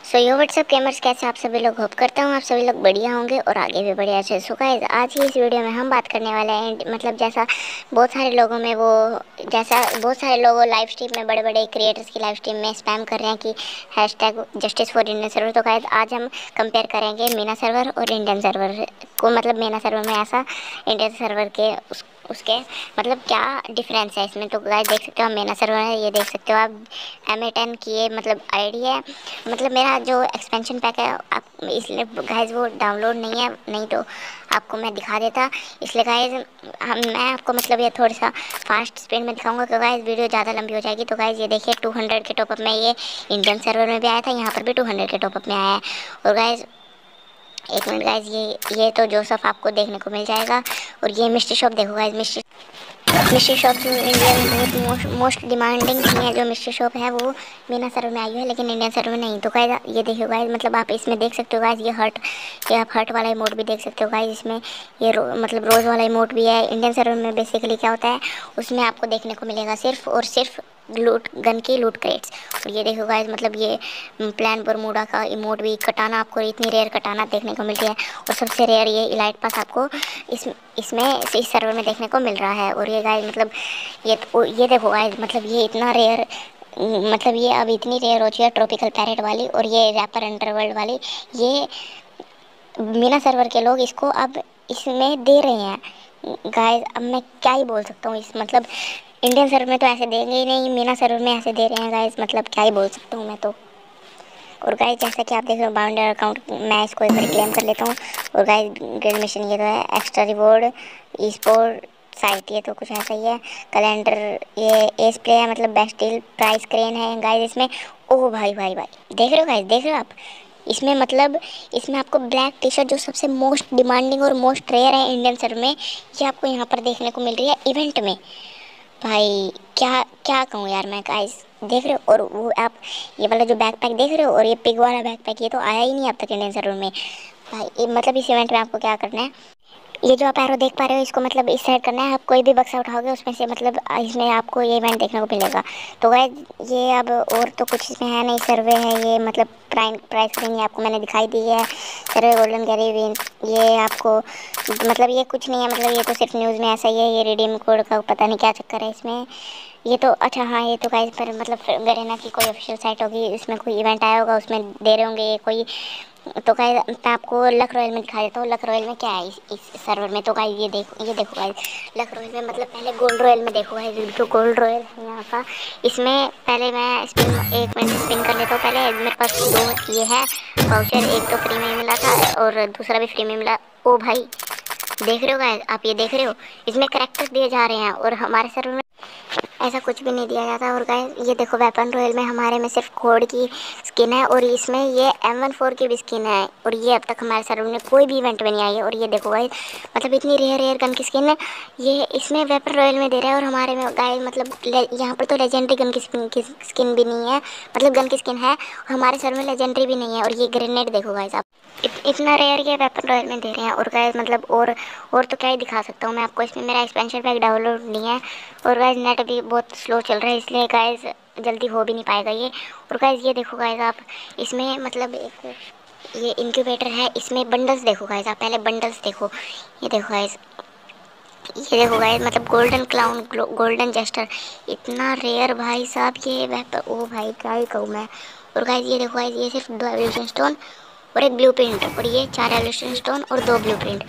सो यो WhatsApp gamers, कैसे आप सभी लोग। होप करता हूँ आप सभी लोग बढ़िया होंगे और आगे भी बढ़िया अच्छे। सो गाइस, आज ही इस वीडियो में हम बात करने वाले हैं मतलब जैसा बहुत सारे लोगों लाइव स्ट्रीम में, बड़े बड़े क्रिएटर्स की लाइव स्ट्रीम में स्पैम कर रहे हैं कि hashtag justice for Indian server. तो गाइस, आज हम कंपेयर करेंगे मीना सर्वर और इंडियन सर्वर को। मतलब मीना सर्वर में ऐसा, इंडियन सर्वर के उसके मतलब क्या डिफरेंस है इसमें। तो गाइस देख सकते हो, मीना सर्वर है, ये देख सकते हो आप। MA10 की ये मतलब आईडी है। मतलब मेरा जो एक्सपेंशन पैक है आप, इसलिए गाइस वो डाउनलोड नहीं है, नहीं तो आपको मैं दिखा देता। इसलिए गाइस मैं आपको मतलब ये थोड़ा सा फास्ट स्पीड में दिखाऊंगा, क्योंकि गाइस वीडियो ज़्यादा लंबी हो जाएगी। तो गाइस ये देखिए, 200 के टॉपअप में ये इंडियन सर्वर में भी आया था, यहाँ पर भी 200 के टॉपअप में आया है। और गाइस एक मिनट गाइस, ये तो जोसफ आपको देखने को मिल जाएगा। और ये मिस्ट्री शॉप देखो गाइस, मिस्ट्री शॉप जो इंडिया में बहुत मोस्ट डिमांडिंग थी है, जो मिस्ट्री शॉप है वो मीना सर्वर में आई है, लेकिन इंडियन सर्वर में नहीं। तो गाइस ये देखियो गाइस, मतलब आप इसमें देख सकते हो गाइस, ये आप हर्ट वाला इमोट भी देख सकते हो गाइस। इसमें ये मतलब रोज़ वाला इमोट भी है। इंडियन सर्वर में बेसिकली क्या होता है, उसमें आपको देखने को मिलेगा सिर्फ और सिर्फ गन की लूट क्रेट्स। और ये देखो गाइस, मतलब ये प्लान बरमूडा का इमोट भी, कटाना आपको इतनी रेयर कटाना देखने को मिलती है। और सबसे रेयर ये इलाइट पास आपको इसमें इस सर्वर में देखने को मिल रहा है। और ये गाइस मतलब ये देखो गाइस, मतलब ये इतना रेयर, मतलब ये अब इतनी रेयर हो चुकी है ट्रॉपिकल पैरेट वाली और ये रैपर अंडरवर्ल्ड वाली। ये मीना सर्वर के लोग इसको अब इसमें दे रहे हैं गाइस। अब मैं क्या ही बोल सकता हूँ इस मतलब, इंडियन सर्वर में तो ऐसे देंगे ही नहीं, मीना सर्वर में ऐसे दे रहे हैं गाइस। मतलब क्या ही बोल सकता हूँ मैं तो। और गाइस जैसा कि आप देख रहे हो, बाउंडर अकाउंट मैं इसको एक बार क्लेम कर लेता हूँ। और गाइस ग्रेड मिशन ये तो है, एक्स्ट्रा रिवॉर्ड ई स्पोर्ट साइट, ये तो कुछ ऐसा ही है। कैलेंडर ये एस प्ले है, मतलब बेस्ट डील प्राइस क्रेन है गाइस इसमें। ओह भाई भाई भाई, देख रहे हो गाइस, देख रहे हो आप इसमें, मतलब इसमें आपको ब्लैक टी शर्ट जो सबसे मोस्ट डिमांडिंग और मोस्ट रेयर है इंडियन सर्वर में, ये आपको यहाँ पर देखने को मिल रही है इवेंट में। भाई क्या क्या कहूँ यार मैं गाइस, देख रहे हो। और वो आप ये वाला जो बैकपैक देख रहे हो, और ये पिग वाला बैकपैक, ये तो आया ही नहीं अब तक इंडियन सर्वर में भाई। मतलब इस इवेंट में आपको क्या करना है, ये जो आप एरो देख पा रहे हो, इसको मतलब इस साइड करना है। आप कोई भी बक्सा उठाओगे उसमें से, मतलब इसमें आपको ये इवेंट देखने को मिलेगा। तो गाइस ये अब और तो कुछ इसमें है नहीं, सर्वे है ये, मतलब प्राइस रिंग आपको मैंने दिखाई दी है। सर्वे गोल्डन कैरी ये आपको मतलब ये कुछ नहीं है, मतलब ये तो सिर्फ न्यूज़ में ऐसा ही है। ये रिडीम कोड का पता नहीं क्या चक्कर है इसमें। ये तो अच्छा हाँ, ये तो गाइस पर मतलब गरेना की कोई ऑफिशियल साइट होगी, इसमें कोई इवेंट आया होगा, उसमें दे रहे होंगे ये कोई। तो गाइस मैं आपको लक रॉयल में दिखा देता हूँ, लक रॉयल में क्या है इस सर्वर में। तो गाइस ये देखो गाइस, लक रॉयल में मतलब पहले गोल्ड रॉयल में देखो गाइस, जो गोल्ड रॉयल है यहाँ का, इसमें पहले मैं स्पिन, एक मिनट स्पिन कर लेता हूँ पहले। मेरे पास दो ये है वाउचर, एक तो फ्री में मिला था और दूसरा भी फ्री में मिला। ओ भाई देख रहे हो गाइस, आप ये देख रहे हो, इसमें करैक्टर्स दिए जा रहे हैं और हमारे सर्वर में ऐसा कुछ भी नहीं दिया जाता। और गाइस ये देखो, वेपन रॉयल में हमारे में सिर्फ कोड की स्किन है, और इसमें ये M14 की भी स्किन है, और ये अब तक हमारे सर्वर में कोई भी इवेंट में नहीं आई है। और ये देखो गाइस, मतलब इतनी रेयर गन की स्किन है, ये इसमें वेपन रॉयल में दे रहा है, और हमारे में गाइस मतलब यहाँ पर तो लेजेंडरी गन की स्किन भी नहीं है, मतलब गन की स्किन है, हमारे सर्वर में लेजेंडरी भी नहीं है। और ये ग्रेनेड देखो गाइस आप, इतना रेयर ये वेपन रॉयल में दे रहे हैं। और गाइस मतलब और तो क्या ही दिखा सकता हूँ मैं आपको, इसमें मेरा एक्सपेंशन पैक डाउनलोड नहीं है, और गाइस नेट भी बहुत स्लो चल रहा है, इसलिए गाइस जल्दी हो भी नहीं पाएगा ये। और गाइस ये देखो गाइस आप, इसमें मतलब एक ये इंक्यूबेटर है, इसमें बंडल्स देखो गाइस आप, पहले बंडल्स देखो, ये देखो गाइस, ये देखो गाइस, मतलब गोल्डन क्लाउन, गोल्डन जेस्टर, इतना रेयर भाई साहब ये वेपन। ओ भाई क्या ही कहूँ मैं। और गाइस ये देखो गाइस, ये सिर्फ 2 एवोल्यूशन स्टोन और एक ब्लू प्रिंट, और ये 4 एवोल्यूशन स्टोन और 2 ब्लू प्रिंट,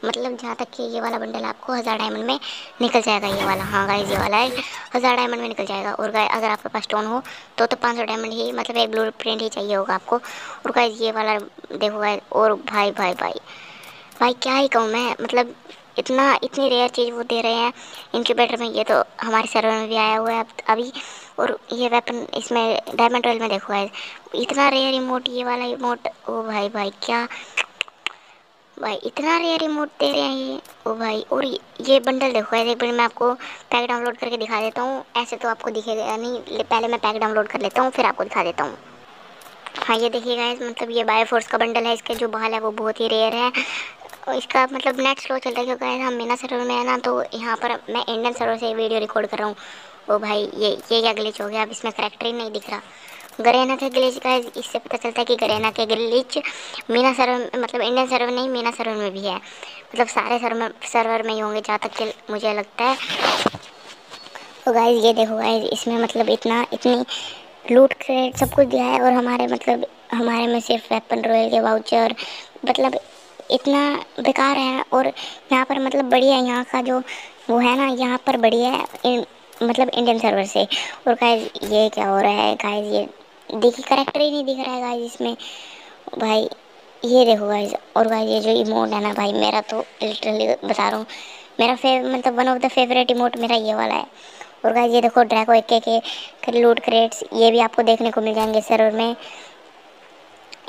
मतलब जहाँ तक कि ये वाला बंडल आपको 1000 डायमंड में निकल जाएगा। ये वाला हाँ गाइस, ये वाला है 1000 डायमंड में निकल जाएगा। और गाइस अगर आपके पास स्टोन हो तो 500 डायमंड ही, मतलब एक ब्लू प्रिंट ही चाहिए होगा आपको। और गाइस ये वाला देखो गाइस, और भाई भाई भाई भाई क्या ही कहूँ मैं, मतलब इतनी रेयर चीज़ वो दे रहे हैं इंक्यूबेटर में। ये तो हमारे सर्वर में भी आया हुआ है अभी। और ये वेपन इसमें डायमंड रॉयल में देखो गाइस, इतना रेयर इमोट, ये वाला इमोट, ओ भाई भाई क्या भाई, इतना रेयर इमोट दे रहे हैं ये, ओ भाई। और ये बंडल देखो गाइस, एक बार मैं आपको पैक डाउनलोड करके दिखा देता हूँ, ऐसे तो आपको दिखेगा नहीं, पहले मैं पैक डाउनलोड कर लेता हूँ फिर आपको दिखा देता हूँ। हाँ ये देखिए गाइस, मतलब ये बायोफोर्स का बंडल है, इसके जो बाल है वो बहुत ही रेयर है, और इसका मतलब नेट स्लो चल रहा है, क्योंकि हम मीना सर्वर में है ना, तो यहाँ पर मैं इंडियन सर्वर से वीडियो रिकॉर्ड कर रहा हूँ। ओ भाई ये क्या ग्लिच हो गया, अब इसमें करैक्टर ही नहीं दिख रहा। गरेना का ग्लिच गाइस, इससे पता चलता है कि गरेना के ग्लिच मीना सर्वर मतलब इंडियन सर्वर नहीं, मीना सर्वर में भी है, मतलब सारे सर्वर में ही होंगे जहाँ तक कि मुझे लगता है। तो गाइस ये देखो गाइस, इसमें मतलब इतनी लूट क्रेट सब कुछ दिया है, और हमारे में सिर्फ वेपन रॉयल के वाउचर, मतलब इतना बेकार है। और यहाँ पर मतलब बढ़िया है, यहाँ का जो वो है ना, यहाँ पर बढ़िया है मतलब इंडियन सर्वर से। और गाइस ये क्या हो रहा है गाइस, ये देखिए करेक्टर ही नहीं दिख रहा है गाइस इसमें भाई। ये देखो गाइस, और गाइस ये जो इमोट है ना भाई, मेरा तो लिटरली बता रहा हूँ, मेरा मतलब one of the favourite emote मेरा ये वाला है। और गाइस ये देखो ड्रैगो एक के लूट क्रेट्स, ये भी आपको देखने को मिल जाएंगे सर्वर में।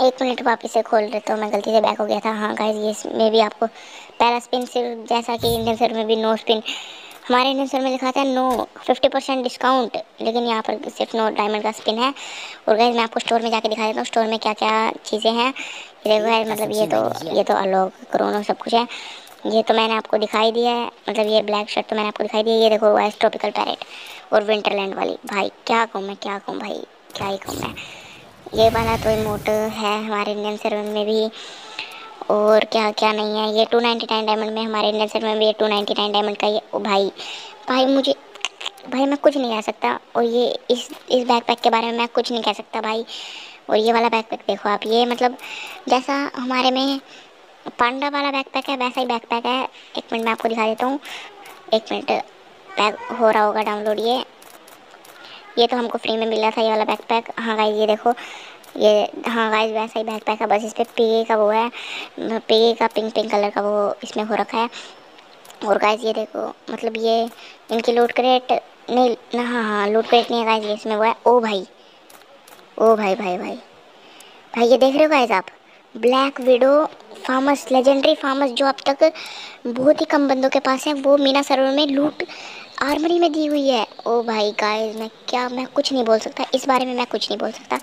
एक मिनट वापस से खोल रहे, तो मैं गलती से बैक हो गया था। हाँ गाइस, ये इसमें भी आपको पहला स्पिन सिर्फ जैसा कि इंडियन सर्वर में भी नो स्पिन, हमारे इंडियन सर्वर में लिखा था नो 50% डिस्काउंट, लेकिन यहाँ पर सिर्फ नो डायमंड का स्पिन है। और गाइस मैं आपको स्टोर में जाके दिखा देता हूँ स्टोर में क्या क्या चीज़ें हैं। ये देखो गाइस, मतलब ये तो अलोक क्रोनो सब कुछ है, ये तो मैंने आपको दिखाई दिया है, मतलब ये ब्लैक शर्ट तो मैंने आपको दिखाई दिया है। ये देखो गाइस ट्रॉपिकल पैरेट और विंटरलैंड वाली, भाई क्या कहूँ भाई, क्या ही कहूँ मैं। ये वाला तो इमोट है हमारे इंडियन सर्वर में भी, और क्या क्या नहीं है। ये 299 डायमंड में हमारे इंडियन सर्वर में भी, ये 299 डायमंड का ये। ओ भाई भाई मुझे भाई मैं कुछ नहीं कह सकता, और ये इस बैकपैक के बारे में मैं कुछ नहीं कह सकता भाई। और ये वाला बैकपैक देखो आप, ये मतलब जैसा हमारे में पांडा वाला बैकपैक है वैसा ही बैकपैक है। एक मिनट मैं आपको दिखा देता हूँ, एक मिनट पैक हो रहा होगा डाउनलोड। ये तो हमको फ्री में मिला था ये वाला बैकपैक। हाँ गाइस ये देखो, ये हाँ गाइस वैसा ही बैकपैक है, बस इस पर पीए का वो है, पीए का पिंक पिंक कलर का वो इसमें हो रखा है। और गाइस ये देखो, मतलब ये इनकी लूट क्रेट नहीं ना, हाँ लूट क्रेट नहीं है गाइस, ये इसमें वो है। ओ भाई ओ भाई भाई भाई भाई, ये देख रहे हो गाइस आप, black widow farms, legendary farms, जो अब तक बहुत ही कम बंदों के पास है, वो मीना सर्वर में लूट आर्मरी में दी हुई है। ओ भाई गाइस मैं कुछ नहीं बोल सकता इस बारे में, मैं कुछ नहीं बोल सकता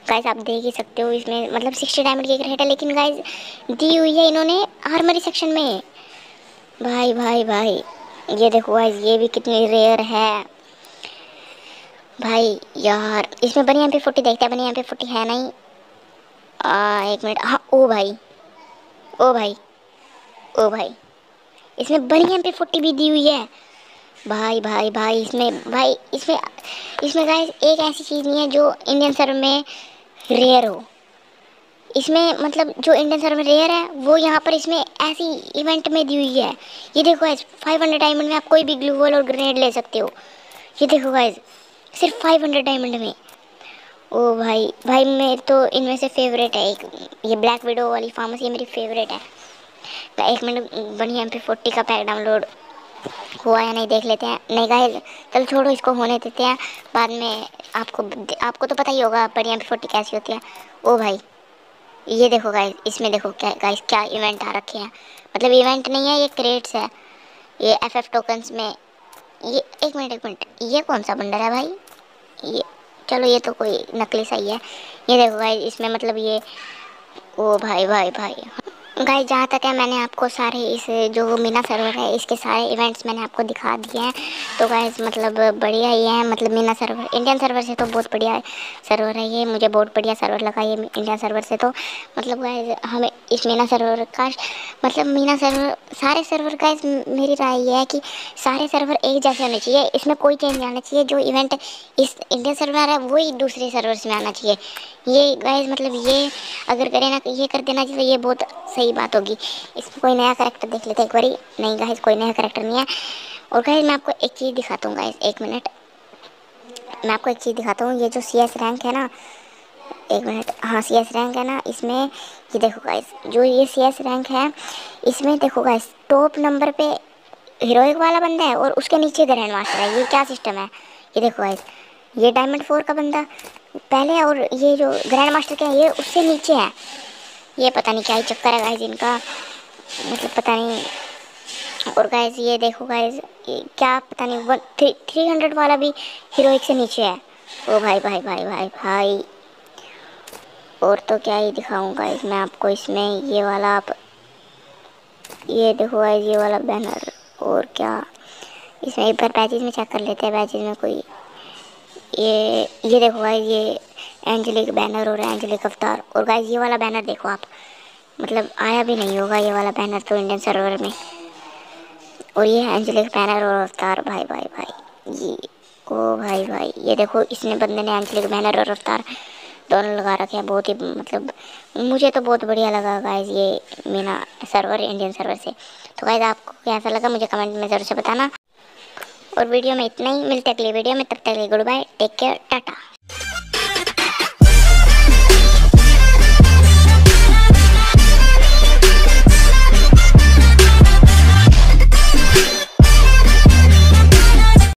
गाइस। आप देख ही सकते हो इसमें मतलब 60 डायमंड की एक रेट है, लेकिन गाइस दी हुई है इन्होंने आर्मरी सेक्शन में। भाई भाई भाई ये देखो गाइस, ये भी कितनी रेयर है भाई यार। इसमें बनी MP40 देखते हैं, बनी MP40 है नहीं। एक मिनट, हाँ ओ भाई ओ भाई ओ भाई, इसमें बड़ी MP40 भी दी हुई है। भाई भाई भाई इसमें गाइस एक ऐसी चीज़ नहीं है जो इंडियन सर्वर में रेयर हो। इसमें मतलब जो इंडियन सर्वर में रेयर है वो यहाँ पर इसमें ऐसी इवेंट में दी हुई है। ये देखो गाइस 500 डायमंड में आप कोई भी ग्लू वॉल और ग्रेनेड ले सकते हो। ये देखो गाइस सिर्फ 500 डायमंड में। ओ भाई भाई मेरे तो इनमें से फेवरेट है एक, ये ब्लैक विडो वाली फार्मेसी, ये मेरी फेवरेट है। तो एक मिनट बढ़िया MP40 का पैक डाउनलोड हुआ या नहीं देख लेते हैं। नहीं गाइस चल छोड़ो, इसको होने देते हैं, बाद में आपको तो पता ही होगा बढ़िया MP40 कैसी होती है। ओ भाई ये देखो गाइस, इसमें देखो क्या गाइस, क्या इवेंट आ रखे हैं, मतलब इवेंट नहीं है ये क्रेट्स है, ये FF टोकन्स में। ये एक मिनट ये कौन सा बंडल है भाई, ये चलो ये तो कोई नकली सा ही है। ये देखो गाइस इसमें मतलब ये, ओ भाई भाई भाई गाइस जहाँ तक है मैंने आपको सारे इस जो मीना सर्वर है इसके सारे इवेंट्स मैंने आपको दिखा दिए हैं। तो गाइस मतलब बढ़िया ही है, मतलब मीना सर्वर इंडियन सर्वर से तो बहुत बढ़िया सर्वर है ये, मुझे बहुत बढ़िया सर्वर लगा ये इंडियन सर्वर से। तो मतलब गाइस हमें इस मीना सर्वर का मतलब मीना सर्वर सारे सर्वर गाइस मेरी राय ये है कि सारे सर्वर एक जैसे होने चाहिए, इसमें कोई चेंज नहीं आना चाहिए। जो इवेंट इस इंडियन सर्वर है वही दूसरे सर्वर्स में आना चाहिए। ये गाइस मतलब ये अगर करें ना, ये कर देना चाहिए, ये बहुत सही बात होगी। इसमें कोई नया कैरेक्टर देख लेते हैं एक बारी। नहीं गाइस कोई नया कैरेक्टर नहीं है। और गाइस मैं आपको एक चीज़ दिखाता हूँ गाइस, एक मिनट मैं आपको एक चीज़ दिखाता हूँ। ये जो CS रैंक है ना, एक मिनट, हाँ CS रैंक है ना, इसमें ये देखो गाइस, जो ये CS रैंक है इसमें देखो गाइस टॉप नंबर पे हीरोइक वाला बंदा है और उसके नीचे ग्रैंड मास्टर है। ये क्या सिस्टम है, ये देखो गाइस, ये डायमंड 4 का बंदा पहले है और ये जो ग्रैंड मास्टर के है ये उससे नीचे है। ये पता नहीं क्या ही चक्कर है गाइस इनका, मतलब पता नहीं। और गाइस ये देखो गाइस, ये क्या पता नहीं 300 वाला भी हीरोइक से नीचे है। ओ भाई भाई भाई भाई भाई, और तो क्या ही दिखाऊं गाइस मैं आपको। इसमें ये वाला आप ये देखो गाइस, ये वाला बैनर, और क्या इसमें एक बार बैचेज में चेक कर लेते हैं, बैचेज में कोई ये देखो गाइस, ये एंजेलिक बैनर और एंजेलिक अवतार। और गाइस ये वाला बैनर देखो आप, मतलब आया भी नहीं होगा ये वाला बैनर तो इंडियन सर्वर में। और ये एंजेलिक बैनर और अवतार, भाई भाई भाई ये, ओ भाई भाई ये देखो, इसने बंदे ने एंजेलिक बैनर और अवतार दोनों लगा रखे हैं। बहुत ही मतलब मुझे तो बहुत बढ़िया लगा गाइस ये मीना सर्वर इंडियन सर्वर से। तो गाइस आपको कैसा लगा मुझे कमेंट में ज़रूर से बताना। और वीडियो में इतना ही, मिलते अगली वीडियो में, तब तक के लिए goodbye, take care, Tata.